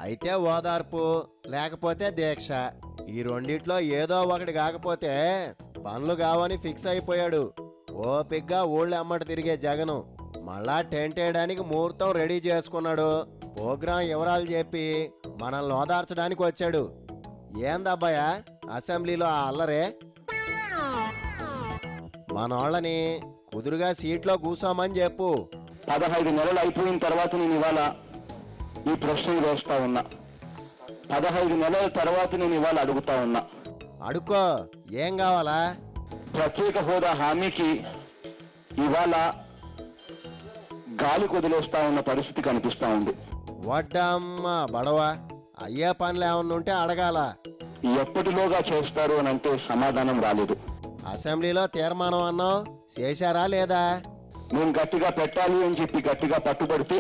అయితే ఓదార్పు లేకపోతే దీక్ష, ఈ రెండిట్లో ఏదో ఒకటి కాకపోతే పనులు కావని ఫిక్స్ అయిపోయాడు. ఓపిగ్గా ఊళ్ళో అమ్మట తిరిగే జగను మళ్ళా టెంట్ వేయడానికి ముహూర్తం రెడీ చేసుకున్నాడు. ప్రోగ్రాం వివరాలు చెప్పి మనల్ని ఓదార్చడానికి వచ్చాడు. ఏందబ్బాయ అసెంబ్లీలో ఆ అల్లరే? మనోళ్ళని కుదురుగా సీట్లో కూర్చోమని చెప్పు. 15 నెలలు అయిపోయిన తర్వాత నేను ఇవాళ ఈ ప్రశ్నలు వేస్తా ఉన్నా. 15 నెలల తర్వాత నేను ఇవాళ అడుగుతా ఉన్నా. అడుక్కో, ఏం కావాలా? ప్రత్యేక హోదా హామీకి ఇవాళ గాలి కొదిలేస్తా ఉన్న పరిస్థితి కనిపిస్తా ఉంది. వడ్డమ్మ బడవ, అయ్యే పనులు ఏమన్నా ఉంటే అడగాల. ఎప్పటిలోగా చేస్తారు అని అంటే సమాధానం రాలేదు. అసెంబ్లీలో తీర్మానం అన్నావు, చేశారా లేదా? నేను గట్టిగా పెట్టాలి అని చెప్పి గట్టిగా పట్టుబడితే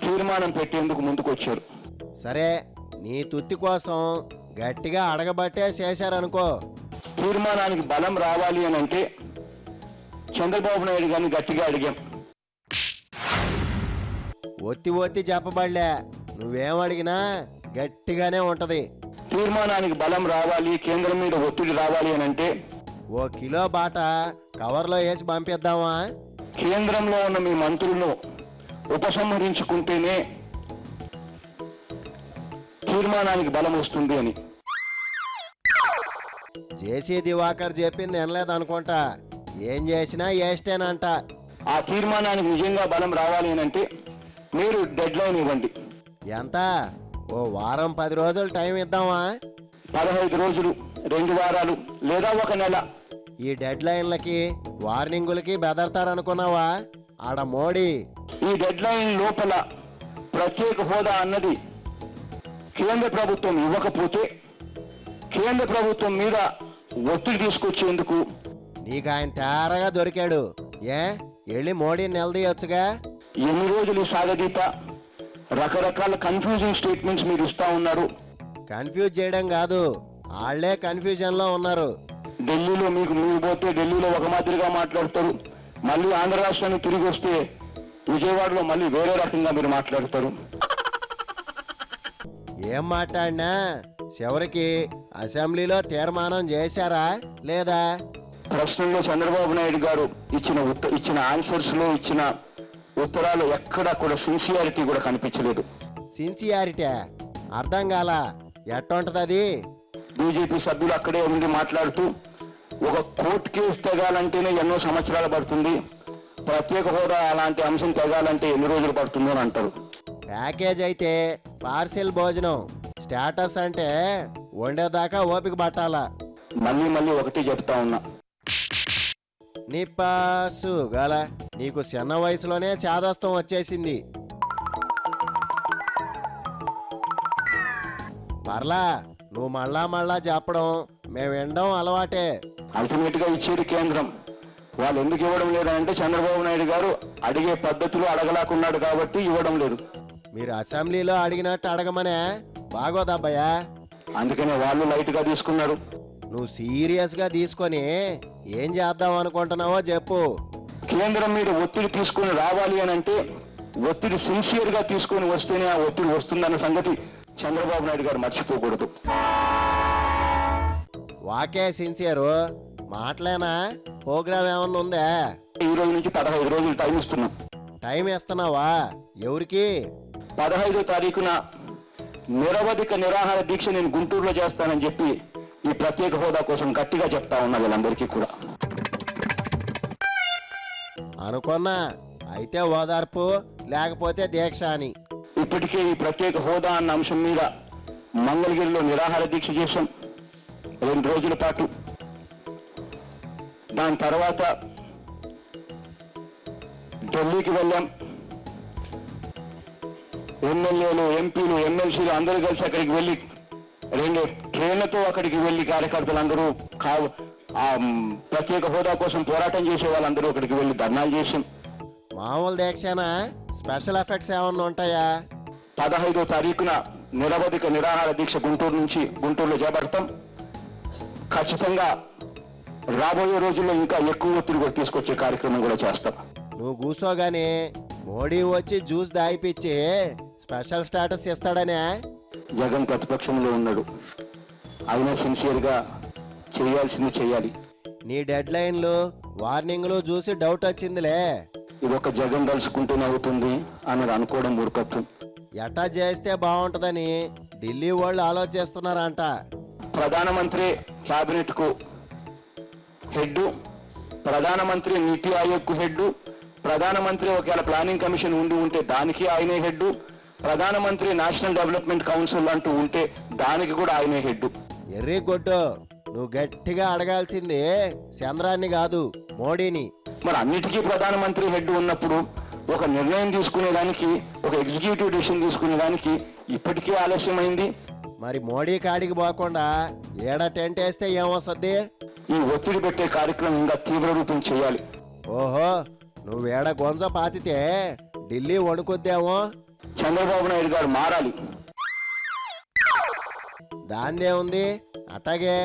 తీర్మానం పెట్టేందుకు ముందుకొచ్చారు. సరే, నీ తుత్తి కోసం గట్టిగా అడగబట్టే చేశారనుకో. తీర్మానానికి బలం రావాలి అని అంటే చంద్రబాబు నాయుడు గారిని గట్టిగా అడిగాం. ఒత్తి ఒత్తి చెప్పబడలే, నువ్వేం అడిగినా గట్టిగానే ఉంటది. తీర్మానానికి బలం రావాలి, కేంద్రం మీద ఒత్తిడి రావాలి అని అంటే ఓ కిలో బాట కవర్లో వేసి పంపిద్దామా? కేంద్రంలో ఉన్న మీ మంత్రులను ఉపసంహరించుకుంటేనే తీర్మానానికి బలం వస్తుంది అని. జేసీ దివాకర్ చెప్పింది వినలేదనుకుంటా. ఏం చేసినా వేస్టేనంట. ఆ తీర్మానానికి నిజంగా బలం రావాలి అని అంటే మీరు డెడ్ లైన్ ఇవ్వండి. ఎంత? ఓ వారం 10 రోజులు టైం ఇద్దామా? 15 రోజులు, 2 వారాలు లేదా 1 నెల. ఈ డెడ్ లైన్లకి వార్నింగులకి బెదరతారనుకున్నావా? ఆడ మోడీ ఈ డెడ్ లైన్ లోపల ప్రత్యేక హోదా అన్నది కేంద్ర ప్రభుత్వం ఇవ్వకపోతే కేంద్ర ప్రభుత్వం మీద ఒత్తిడి తీసుకొచ్చేందుకు నీకు ఆయన తేరగా దొరికాడు. వెళ్ళి మోడీని నిలదీయొచ్చుగా. ఎన్ని రోజులు సాగదీత రకరకాల కన్ఫ్యూజింగ్ స్టేట్మెంట్స్ మీరు ఇస్తా ఉన్నారు. కన్ఫ్యూజ్ చేయడం కాదు, వాళ్లే కన్ఫ్యూజన్ లో ఉన్నారు. ఢిల్లీలో మీరు పోతే ఢిల్లీలో ఒక మాదిరిగా మాట్లాడతారు, మళ్ళీ ఆంధ్ర రాష్ట్రానికి తిరిగి వస్తే విజయవాడలో మళ్ళీ వేరే రకంగా మీరు మాట్లాడతారు. ఏం మాట్లాడినా చివరికి అసెంబ్లీలో తీర్మానం చేశారా లేదా? ప్రశ్నల్లో చంద్రబాబు నాయుడు గారు ఇచ్చిన ఆన్సర్స్ లో ఇచ్చిన ఉత్తరాలు ఎక్కడా కూడా సిన్సియారిటీ కూడా కనిపించలేదు. సిన్సియారిటీ అర్థం కాల, ఎట్టుంటది అది? బీజేపీ సభ్యులు అక్కడే ఉండి మాట్లాడుతూ ఒక కోర్టు కేసు తెగాలంటేనే ఎన్నో సంవత్సరాలు పడుతుంది, ప్రత్యేక హోదా అలాంటి అంశం తెగాలంటే ఎన్ని రోజులు పడుతుందో అని అంటారు. ప్యాకేజ్ అయితే పార్సిల్ భోజనం, స్టేటస్ అంటే వండేదాకా ఓపిక పట్టాలా. మళ్ళీ ఒకటి చెప్తా ఉన్నా, నిప్పాసు గల నీకు చిన్న వయసులోనే చాదస్తం వచ్చేసింది. పర్లా, నువ్వు మళ్ళా చెప్పడం మేము వినడం అలవాటే. అల్టిమేట్ గా ఇచ్చేది కేంద్రం. వాళ్ళు ఎందుకు ఇవ్వడం లేదంటే చంద్రబాబు నాయుడు గారు అడిగే పద్ధతులు అడగలాకున్నాడు కాబట్టి ఇవ్వడం లేదు. మీరు అసెంబ్లీలో అడిగినట్టు అడగమనే బాగోదబ్బయ్యా. అందుకనే వాళ్ళు లైట్ గా తీసుకున్నారు. నువ్వు సీరియస్ గా తీసుకొని ఏం చేద్దాం అనుకుంటున్నావో చెప్పు. కేంద్రం మీద ఒత్తిడి తీసుకొని రావాలి అని అంటే ఒత్తిడి సిన్సియర్ గా తీసుకొని వస్తేనే ఆ ఒత్తిడి వస్తుందన్న సంగతి చంద్రబాబు నాయుడు గారు మర్చిపోకూడదు. వాకే సిన్సియరు మాటలేనా? ప్రోగ్రామ్ ఏమన్నా ఉందా? ఈ రోజు నుంచి 15 రోజులు టైం ఇస్తున్నాం. టైం ఇస్తున్నావా? ఎవరికి? 15వ తారీఖున నిరవధిక నిరాహార దీక్ష నేను గుంటూరులో చేస్తానని చెప్పి ఈ ప్రత్యేక హోదా కోసం గట్టిగా చెప్తా ఉన్నా వీళ్ళందరికీ కూడా. అనుకున్నా అయితే ఓదార్పు లేకపోతే దీక్ష అని. ఇప్పటికే ఈ ప్రత్యేక హోదా అన్న అంశం మీద మంగళగిరిలో నిరాహార దీక్ష చేశాం 2 రోజుల పాటు. దాని తర్వాత ఢిల్లీకి వెళ్ళాం. ఎమ్మెల్యేలు, ఎంపీలు, ఎమ్మెల్సీలు అందరూ కలిసి అక్కడికి వెళ్ళి 2 ట్రైన్లతో అక్కడికి వెళ్ళి కార్యకర్తలందరూ ప్రత్యేక హోదా కోసం పోరాటం చేసే వాళ్ళందరూ అక్కడికి వెళ్ళి ధర్నాలు చేశాం. మామూలు దీక్షనా? స్పెషల్ ఎఫెక్ట్స్ ఏమన్నా ఉంటాయా? 15వ తారీఖున నిరవధిక నిరాహార దీక్ష గుంటూరులో చేపడతాం. ఖచ్చితంగా రాబోయే రోజుల్లో ఇంకా ఎక్కువ ఒత్తిడి తీసుకొచ్చే కార్యక్రమం కూడా చేస్తాం. నువ్వు కూర్చోగానే మోడీ వచ్చి జ్యూస్ దాయిపిచ్చి స్పెషల్ స్టేటస్ ఇస్తాడనే? జగన్ ప్రతిపక్షంలో ఉన్నాడు, అయినా సిన్సియర్గా చేయాల్సింది చేయాలి. నీ డెడ్ లైన్లు వార్నింగ్లు చూసి డౌట్ వచ్చిందిలే. ఇదొక జగన్ తలుచుకుంటూనే అవుతుంది అని అనుకోవడం మూర్ఖత్వం. ఎట్టా చేస్తే బాగుంటుందని ఢిల్లీ వాళ్ళు ఆలోచిస్తున్నారంట. ప్రధానమంత్రి క్యాబినెట్ కు హెడ్, ప్రధానమంత్రి నీతి ఆయోగ్ కు హెడ్, ప్రధానమంత్రి ఒకవేళ ప్లానింగ్ కమిషన్ ఉంటే దానికి ఆయనే హెడ్, ప్రధానమంత్రి నేషనల్ డెవలప్మెంట్ కౌన్సిల్ అంటూ ఉంటే దానికి కూడా ఆయనే హెడ్. ఎర్రీ గొడ్డు, నువ్వు గట్టిగా అడగాల్సింది చంద్రాన్ని కాదు, మోడీని. మరి అన్నిటికీ ప్రధానమంత్రి హెడ్ ఉన్నప్పుడు ఒక నిర్ణయం తీసుకునేదానికి, ఒక ఎగ్జిక్యూటివ్ డిసిషన్ తీసుకునేదానికి ఇప్పటికే ఆలస్యమైంది. మరి మోడీ కాడికి పోకుండా ఏడ టెంట్ వేస్తే ఏమొస్తుంది? ఈ ఒత్తిడి పెట్టే కార్యక్రమం ఇంకా తీవ్ర రూపం చేయాలి. ఓహో, నువ్వేడ గొంజ పాతితే ఢిల్లీ వణుకొద్దేమో. చంద్రబాబు నాయుడు గారు మారాలి. దాందే ఉంది, అట్లాగే